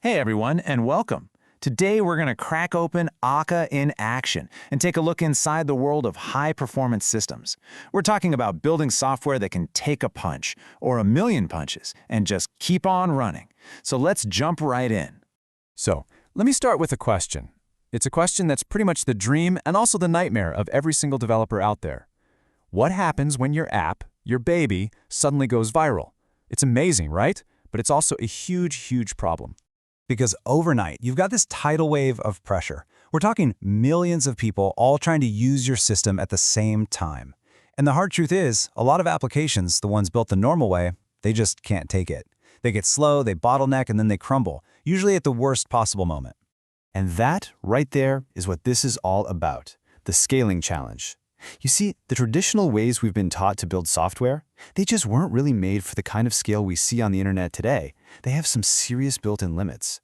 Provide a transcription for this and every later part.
Hey everyone, and welcome. Today we're going to crack open Akka in action and take a look inside the world of high-performance systems. We're talking about building software that can take a punch, or a million punches, and just keep on running. So let's jump right in. So, let me start with a question. It's a question that's pretty much the dream and also the nightmare of every single developer out there. What happens when your app, your baby, suddenly goes viral? It's amazing, right? But it's also a huge problem. Because overnight, you've got this tidal wave of pressure. We're talking millions of people all trying to use your system at the same time. And the hard truth is, a lot of applications, the ones built the normal way, they just can't take it. They get slow, they bottleneck, and then they crumble, usually at the worst possible moment. And that, right there, is what this is all about, the scaling challenge. You see, the traditional ways we've been taught to build software, they just weren't really made for the kind of scale we see on the internet today. They have some serious built-in limits.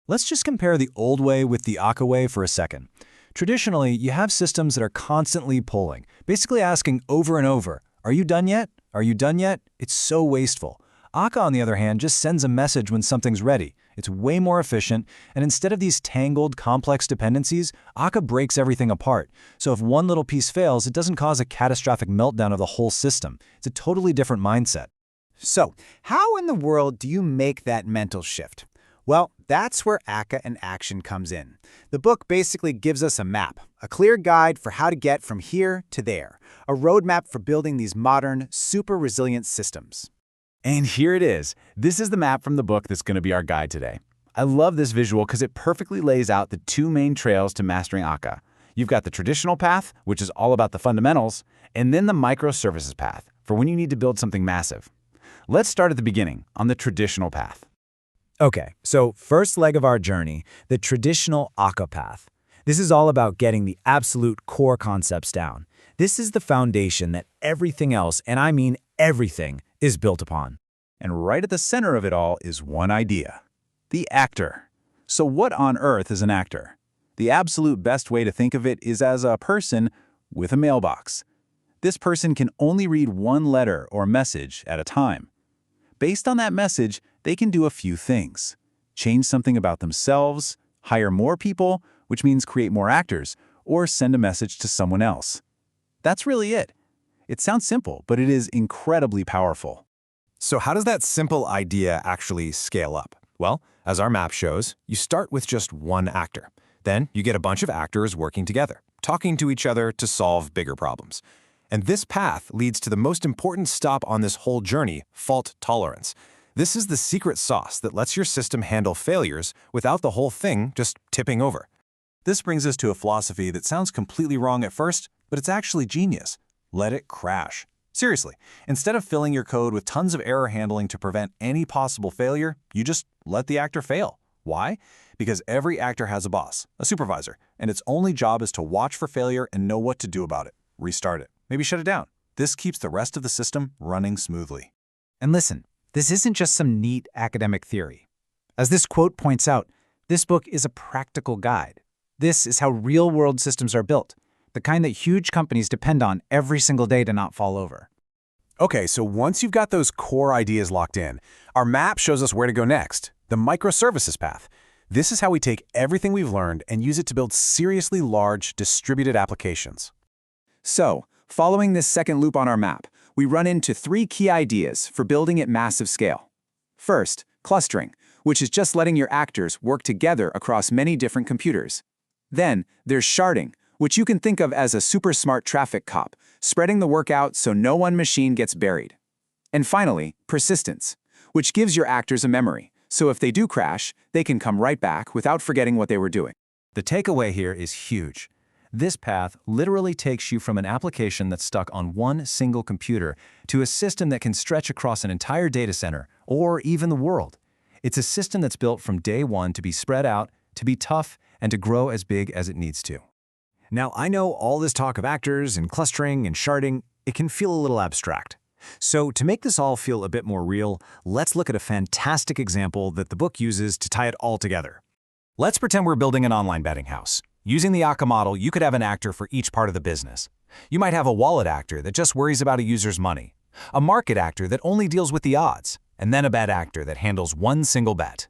Let's just compare the old way with the Akka way for a second. Traditionally, you have systems that are constantly polling, basically asking over and over, "Are you done yet? Are you done yet?" It's so wasteful. Akka, on the other hand, just sends a message when something's ready. It's way more efficient, and instead of these tangled, complex dependencies, Akka breaks everything apart. So if one little piece fails, it doesn't cause a catastrophic meltdown of the whole system. It's a totally different mindset. So, how in the world do you make that mental shift? Well, that's where Akka in Action comes in. The book basically gives us a map, a clear guide for how to get from here to there, a roadmap for building these modern, super resilient systems. And here it is. This is the map from the book that's going to be our guide today. I love this visual because it perfectly lays out the two main trails to mastering Akka. You've got the traditional path, which is all about the fundamentals, and then the microservices path, for when you need to build something massive. Let's start at the beginning, on the traditional path. Okay, so first leg of our journey, the traditional Akka path. This is all about getting the absolute core concepts down. This is the foundation that everything else, and I mean everything, is built upon. And right at the center of it all is one idea: the actor. So what on earth is an actor? The absolute best way to think of it is as a person with a mailbox. This person can only read one letter or message at a time. Based on that message, they can do a few things: change something about themselves, hire more people, which means create more actors, or send a message to someone else. That's really it. It sounds simple, but it is incredibly powerful. So how does that simple idea actually scale up? Well, as our map shows, you start with just one actor. Then you get a bunch of actors working together, talking to each other to solve bigger problems. And this path leads to the most important stop on this whole journey: fault tolerance. This is the secret sauce that lets your system handle failures without the whole thing just tipping over. This brings us to a philosophy that sounds completely wrong at first, but it's actually genius. Let it crash. Seriously, instead of filling your code with tons of error handling to prevent any possible failure, you just let the actor fail. Why? Because every actor has a boss, a supervisor, and its only job is to watch for failure and know what to do about it. Restart it. Maybe shut it down. This keeps the rest of the system running smoothly. And listen, this isn't just some neat academic theory. As this quote points out, this book is a practical guide. This is how real-world systems are built, the kind that huge companies depend on every single day to not fall over. Okay, so once you've got those core ideas locked in, our map shows us where to go next: the microservices path. This is how we take everything we've learned and use it to build seriously large, distributed applications. So, following this second loop on our map, we run into three key ideas for building at massive scale. First, clustering, which is just letting your actors work together across many different computers. Then, there's sharding, which you can think of as a super smart traffic cop, spreading the work out so no one machine gets buried. And finally, persistence, which gives your actors a memory, so if they do crash, they can come right back without forgetting what they were doing. The takeaway here is huge. This path literally takes you from an application that's stuck on one single computer to a system that can stretch across an entire data center, or even the world. It's a system that's built from day one to be spread out, to be tough, and to grow as big as it needs to. Now, I know all this talk of actors and clustering and sharding, it can feel a little abstract. So to make this all feel a bit more real, let's look at a fantastic example that the book uses to tie it all together. Let's pretend we're building an online betting house. Using the Akka model, you could have an actor for each part of the business. You might have a wallet actor that just worries about a user's money, a market actor that only deals with the odds, and then a bet actor that handles one single bet.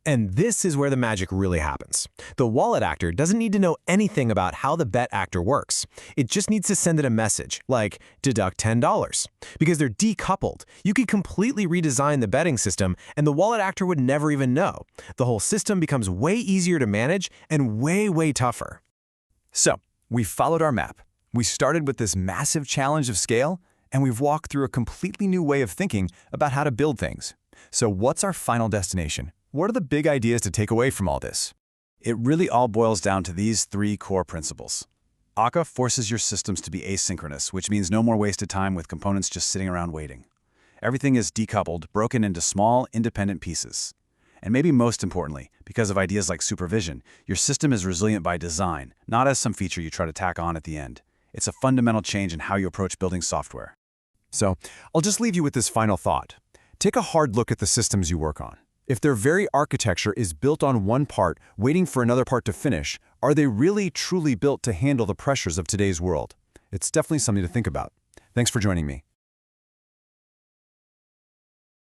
And this is where the magic really happens. The wallet actor doesn't need to know anything about how the bet actor works. It just needs to send it a message, like deduct $10. Because they're decoupled, you could completely redesign the betting system and the wallet actor would never even know. The whole system becomes way easier to manage and way tougher. So, we followed our map. We started with this massive challenge of scale, and we've walked through a completely new way of thinking about how to build things. So what's our final destination? What are the big ideas to take away from all this? It really all boils down to these 3 core principles. Akka forces your systems to be asynchronous, which means no more wasted time with components just sitting around waiting. Everything is decoupled, broken into small, independent pieces. And maybe most importantly, because of ideas like supervision, your system is resilient by design, not as some feature you try to tack on at the end. It's a fundamental change in how you approach building software. So, I'll just leave you with this final thought. Take a hard look at the systems you work on. If their very architecture is built on one part, waiting for another part to finish, are they really truly built to handle the pressures of today's world? It's definitely something to think about. Thanks for joining me.